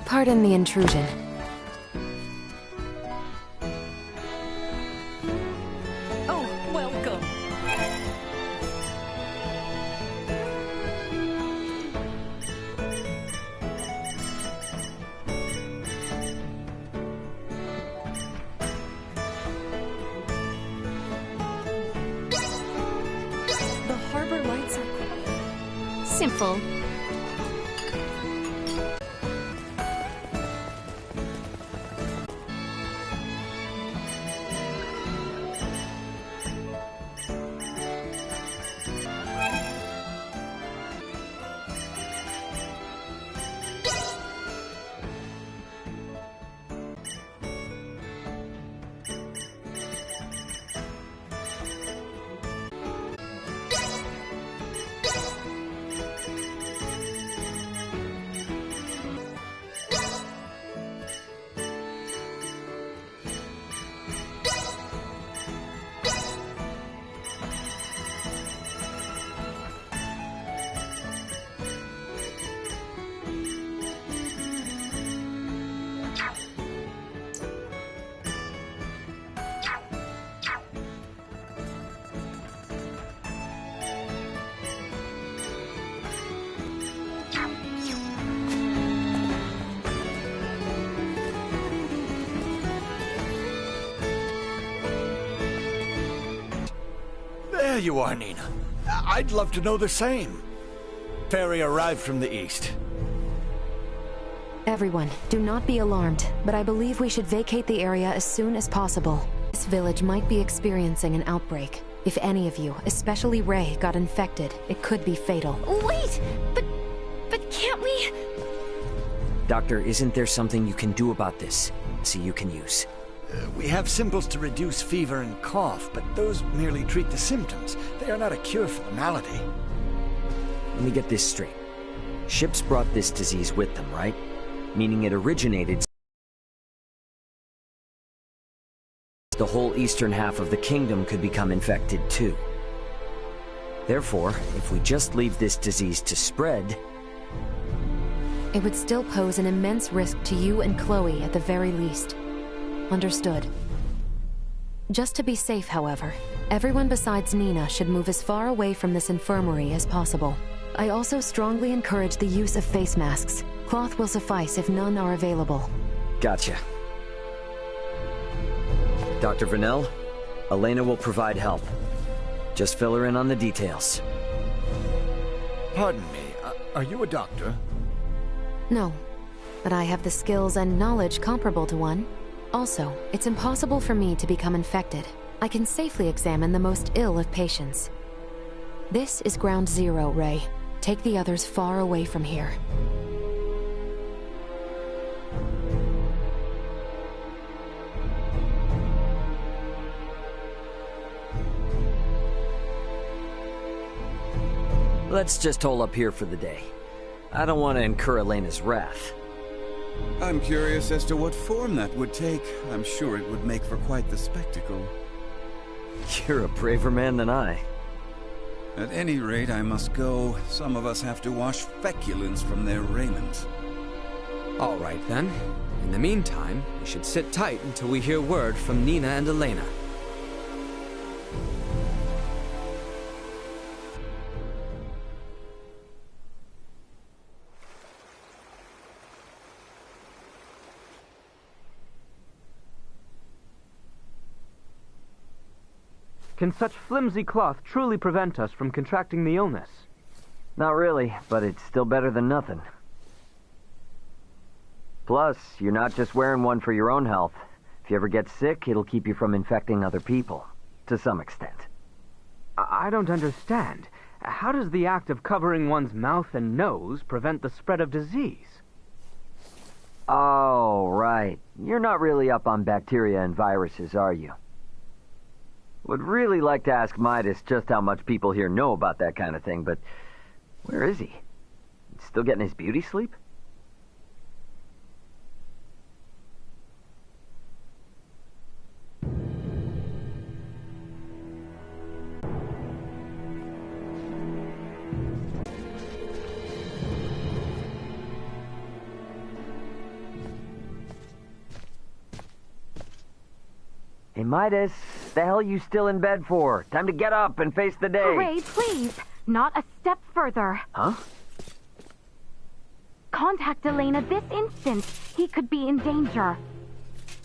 Pardon the intrusion. Oh, welcome. The harbor lights are simple. There you are, Nina. I'd love to know the same. Ferry arrived from the east. Everyone, do not be alarmed, but I believe we should vacate the area as soon as possible. This village might be experiencing an outbreak. If any of you, especially Ray, got infected, it could be fatal. Wait! But can't we? Doctor, isn't there something you can do about this? So you can use. We have symbols to reduce fever and cough, but those merely treat the symptoms. They are not a cure for the malady. Let me get this straight. Ships brought this disease with them, right? Meaning it originated... The whole eastern half of the kingdom could become infected too. Therefore, if we just leave this disease to spread... It would still pose an immense risk to you and Chloe at the very least. Understood. Just to be safe, however, everyone besides Nina should move as far away from this infirmary as possible. I also strongly encourage the use of face masks. Cloth will suffice if none are available. Gotcha. Dr. Vernell, Elena will provide help. Just fill her in on the details. Pardon me, are you a doctor? No, but I have the skills and knowledge comparable to one. Also, it's impossible for me to become infected. I can safely examine the most ill of patients. This is ground zero, Ray. Take the others far away from here. Let's just hole up here for the day. I don't want to incur Elena's wrath. I'm curious as to what form that would take. I'm sure it would make for quite the spectacle. You're a braver man than I. At any rate, I must go. Some of us have to wash feculence from their raiment. All right, then. In the meantime, we should sit tight until we hear word from Nina and Elena. Can such flimsy cloth truly prevent us from contracting the illness? Not really, but it's still better than nothing. Plus, you're not just wearing one for your own health. If you ever get sick, it'll keep you from infecting other people, to some extent. I don't understand. How does the act of covering one's mouth and nose prevent the spread of disease? Oh, right. You're not really up on bacteria and viruses, are you? Would really like to ask Midas just how much people here know about that kind of thing, but where is he? Still getting his beauty sleep? Hey, Midas, the hell you still in bed for? Time to get up and face the day. Ray, please. Not a step further. Huh? Contact Elena this instant. He could be in danger.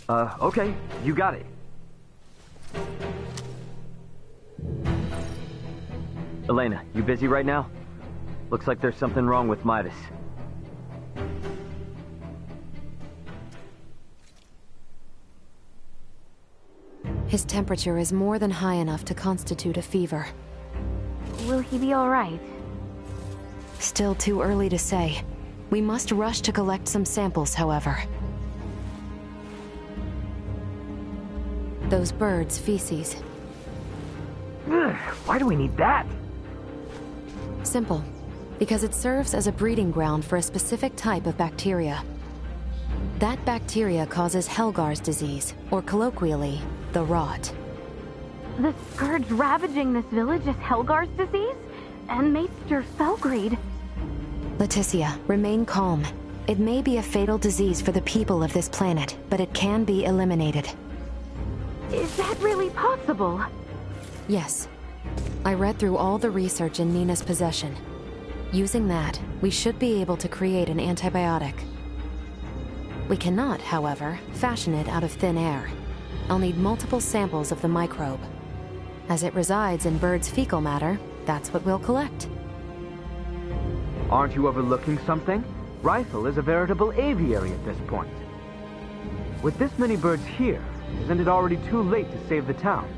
Okay. You got it. Elena, you busy right now? Looks like there's something wrong with Midas. His temperature is more than high enough to constitute a fever. Will he be all right? Still too early to say. We must rush to collect some samples, however. Those birds' feces. Ugh, why do we need that? Simple. Because it serves as a breeding ground for a specific type of bacteria. That bacteria causes Helgar's disease, or colloquially, the rot. The scourge ravaging this village is Helgar's disease? And Maester Felgreed. Leticia, remain calm. It may be a fatal disease for the people of this planet, but it can be eliminated. Is that really possible? Yes. I read through all the research in Nina's possession. Using that, we should be able to create an antibiotic. We cannot, however, fashion it out of thin air. I'll need multiple samples of the microbe. As it resides in birds' fecal matter, that's what we'll collect. Aren't you overlooking something? Rifle is a veritable aviary at this point. With this many birds here, isn't it already too late to save the town?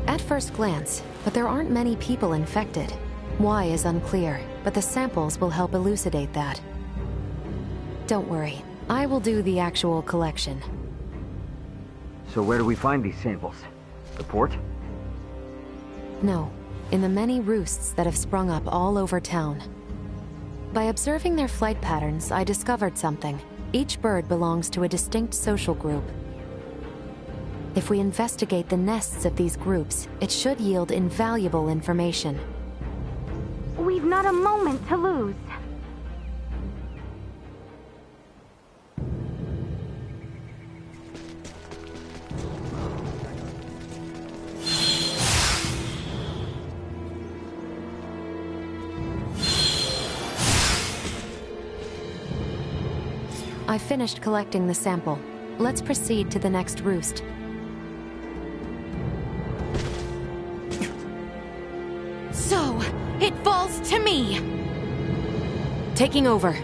At first glance, but there aren't many people infected. Why is unclear, but the samples will help elucidate that. Don't worry, I will do the actual collection. So where do we find these samples? The port? No, in the many roosts that have sprung up all over town. By observing their flight patterns, I discovered something. Each bird belongs to a distinct social group. If we investigate the nests of these groups, it should yield invaluable information. We've not a moment to lose. I finished collecting the sample. Let's proceed to the next roost. So, it falls to me! Taking over.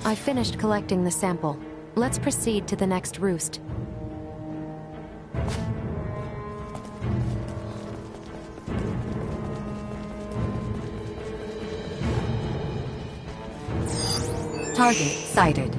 I finished collecting the sample. Let's proceed to the next roost. Target sighted.